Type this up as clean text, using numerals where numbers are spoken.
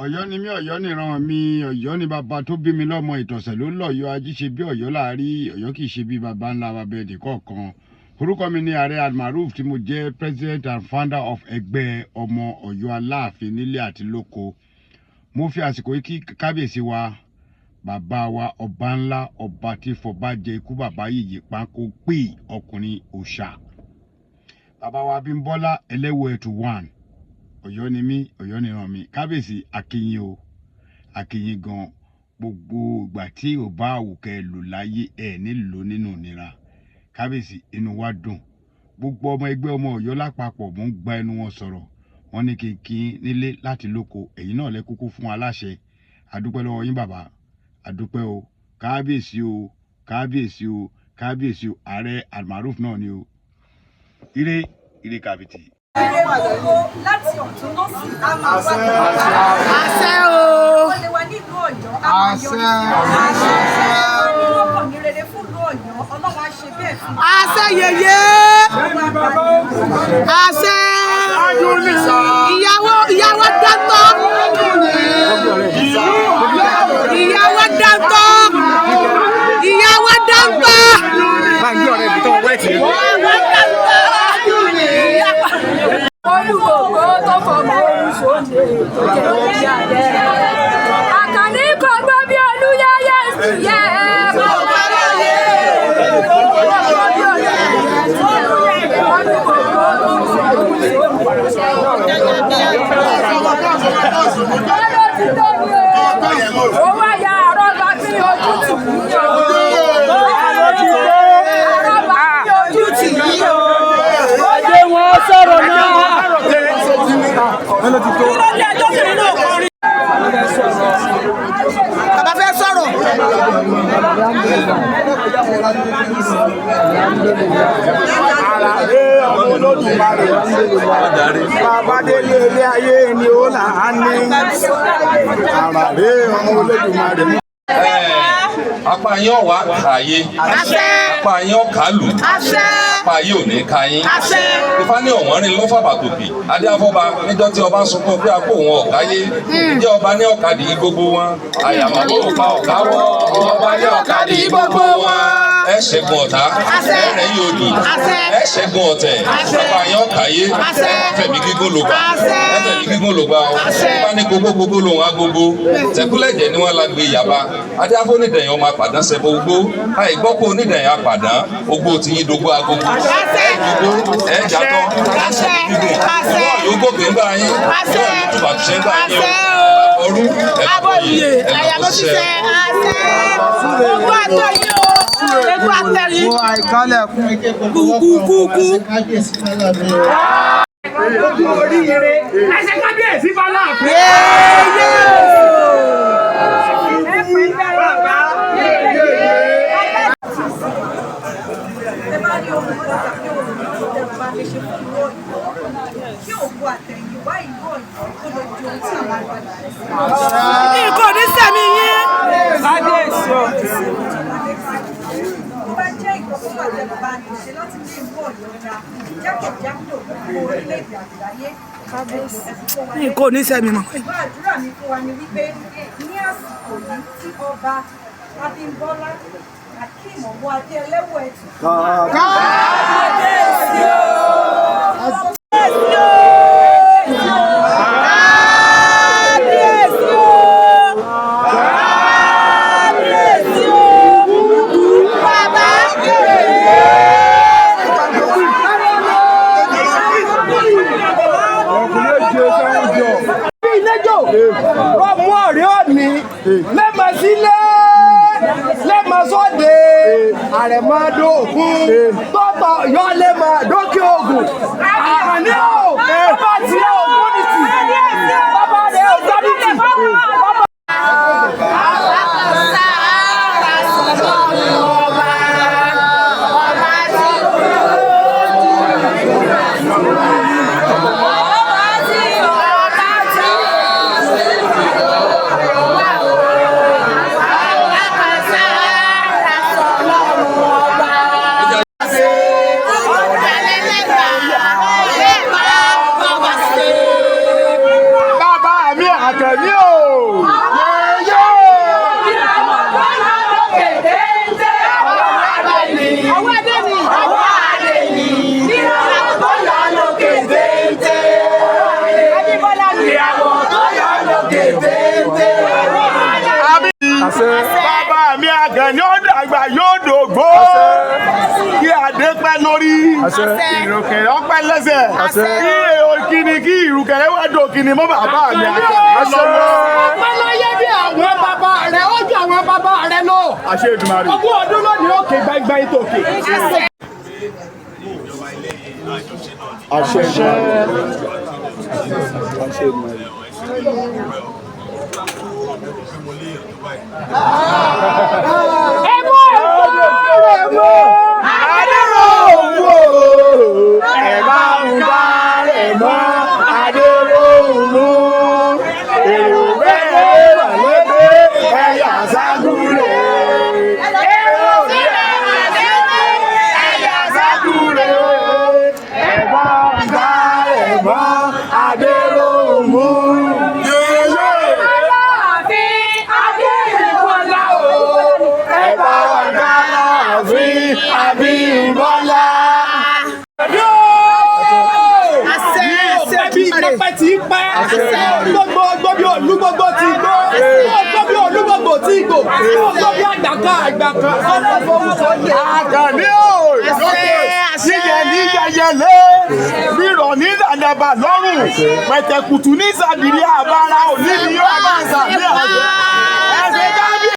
Ọ̀yọ́ ni mí, Ọ̀yọ́ nìran mi, Ọ̀yọ́ ni bàbá tó bí mi lọ́mọ, ìtọ̀sẹ̀ ló lọ́yọ́, ají ṣe bí Ọ̀yọ́ láàrí, Ọ̀yọ́ kì í ṣe bí bàbá ńlá bàbá ẹnì kọ̀ọ̀kan. Orúkọ mi ni Ààrẹ Almaroof tí mo jẹ́ president and founder of ẹgbẹ́ ọmọ Ọ̀yọ́ Aláàfin nílé àti lóko. Mo fi àsìkò yìí kí kábíyèsí wa, bàbá wa ọba ńlá, ọba tí fọba jẹ ikú bàbá yìí pákó pé ọkùnrin òòṣà. Bàbá wa Abímbọ́lá Ẹlẹ́wẹ̀ẹ́tù 1. Ọ̀yọ́ ni mí, Ọ̀yọ́ nìran mi. Kábíyèsí akíyín o, akíyín gan. Gbogbo ìgbà tí ò bá àwùkẹ́ lò láyé ẹ̀ nílò nínú ìnira. Kábíyèsí inú wa dùn. Gbogbo ọmọ ẹgbẹ́ ọmọ Ọ̀yọ́ lápapọ̀ mò ń gba ẹnu wọn sọ̀rọ̀. Wọ́n ní kí nílé láti lóko. Ẹ̀yin náà lẹ kúkú fún aláṣẹ. Adúpẹ́ lọ́wọ́ yín bàbá. Adúpẹ́ o. Kábíyèsí o, kábíyèsí o, kábíyèsí o. Ààrẹ Almaroof náà ni o. Ire kàbìtì. Láti ọ̀tún lọ sí àmà wá àṣẹ o. Ó lè wà nílùú Ọ̀yọ́, àmà yọrí àṣẹ. Ọkàn ní rere fún ìlú Ọ̀yọ́, Ọlọ́run á ṣe bẹ́ẹ̀ fún wa. Àṣẹ yèyé. Àṣẹ. Ìyàwó dátọ́. Ìyàwó dátọ́. Ìyàwó dátọ́. Olúgbògbò tó fọmọ oríṣiríṣi tó jẹ́ òbí ààrẹ. Àkànní kò gbọ́ bí olúyẹyẹ sí yẹ. Ó wá ya àrọ́bà tí ojú tì mí o. Àrọ́bà tí ojú tì mí o. Ṣé wọ́n sọ̀rọ̀ náà? Bàbá fẹ́ sọ̀rọ̀. Àràré ọmọ Olódùmarè bàbá délé ilé ayé ni ó là á ní. Àràré ọmọ Olódùmarè. Apá yín ọ̀wá kàyé, apá yín ọ̀kálù, apá yín ò ní káyín. Ifá ní ọ̀wọ́n rìn lọ́fà bàtòkì, adé afọ́ba níjọ́ tí ọba sunkún pé apò òun ọ̀káyé. Ǹjẹ́ ọba ní ọ̀kadì gbogbo wọn? Àyàmọ̀ bó pa ọ̀ká wọ́, ọba ní ọ̀kadì gbogbo wọn. Ẹ ṣẹ́gun ọ̀tá, ẹ rẹ̀ yóò dì, ẹ ṣẹ́gun ọ̀tẹ̀, apá yín ọ̀káyé, fẹ̀mí gígùn ló gbà, fẹ̀mí gígùn ló gbà ọ́. Ifá ní gbogbo lòun á gbogbo, tẹ̀kúlẹ̀jẹ̀ ni wọ́n la gbé yàbá. Adé afọ́ onídẹ̀yìn ọmọ àpàdán sẹ́bọ̀ ogbó, àìgbọ́pọ̀ onídẹ̀yìn àpàdán, ogbó ti yín dógbó agogo. Gbogbo ẹ̀ jàtọ̀, gígùn, ìwọ yóò gòkè ń bá yín, ìwọ yóò túbà tó ṣe ń bá yín o. Ọrú ẹ̀kọ́ yìí, ẹ̀kọ́ ṣiṣẹ́. Gbogbo àtọ̀ yìí o. Gbogbo àtọ̀ yìí. Mo àìkálẹ̀ Kúkúkúkú. oríire. Ẹsẹ̀ kábíyèsí bọ́lá. Kí òkú àtẹ̀yìnwá ìlú Ọ̀yọ́ tó lè di ohun tí àwọn àgbàlagbà Nǹkan ní sẹ́mi yín. kábíyèsí o. Tó bá jẹ́ ìgbọ́kúgbà tẹ̀lé bá ní ṣe láti ní ìlú Ọ̀yọ́ ra jákèjádò gbogbo orílẹ̀-èdè àgbáyé. Nǹkan ní sẹ́mi mọ́. Ìgbà àdúrà mi fún wa ni wípé ní àsìkò yìí tí ọba Abímbọ́lá Akeem ọwọ́ adé Ẹlẹ́wẹ̀ẹ́tù. Kábíyèsí o. Ọmọ ọ̀rẹ́ òní lẹ́mọ̀ sílé lẹ́mọ̀ sọ́dẹ̀ àrẹ̀mọ́dó ògún tọ́tọ̀ yọ lẹ́mọ̀ dókè ògùn àní ò bàbá tí ò múnitì bàbá rẹ̀ ò gbádùtì. Bàbá mi Àgàní ó dàgbà yóò dògbó. Kí adé pẹ́ lórí. Ìrùkẹ̀rẹ̀ ọpẹ́ lẹ́sẹ̀. Kí òkìní kí ìrùkẹ̀rẹ̀ wá dòkìní mọ́ bàbá mi Àgàní lọ́wọ́. Ọpẹ́ láyé bí àwọn bàbá rẹ̀ ó ju àwọn bàbá rẹ̀ lọ. Àṣẹ Èdùmàrè. Ogún ọdún lónìí òkè gbangba ìtòkè. Àṣẹ Èdùmàrè. Pẹ́ tí pẹ́ gbogbo bí olúgbogbo ti gbó gbogbo bí olúgbogbo ti gbó gbogbo bí àgbàkan ọ̀nà ìfowópamọ́ ní. Àgàní o lókè síyẹ ní yẹyẹlé rírọ̀ ní àdàbà lọ́rùn pẹ̀tẹ̀kùtù ní sàbìrì àbára òní ni yóò máa sàbí àjẹ́.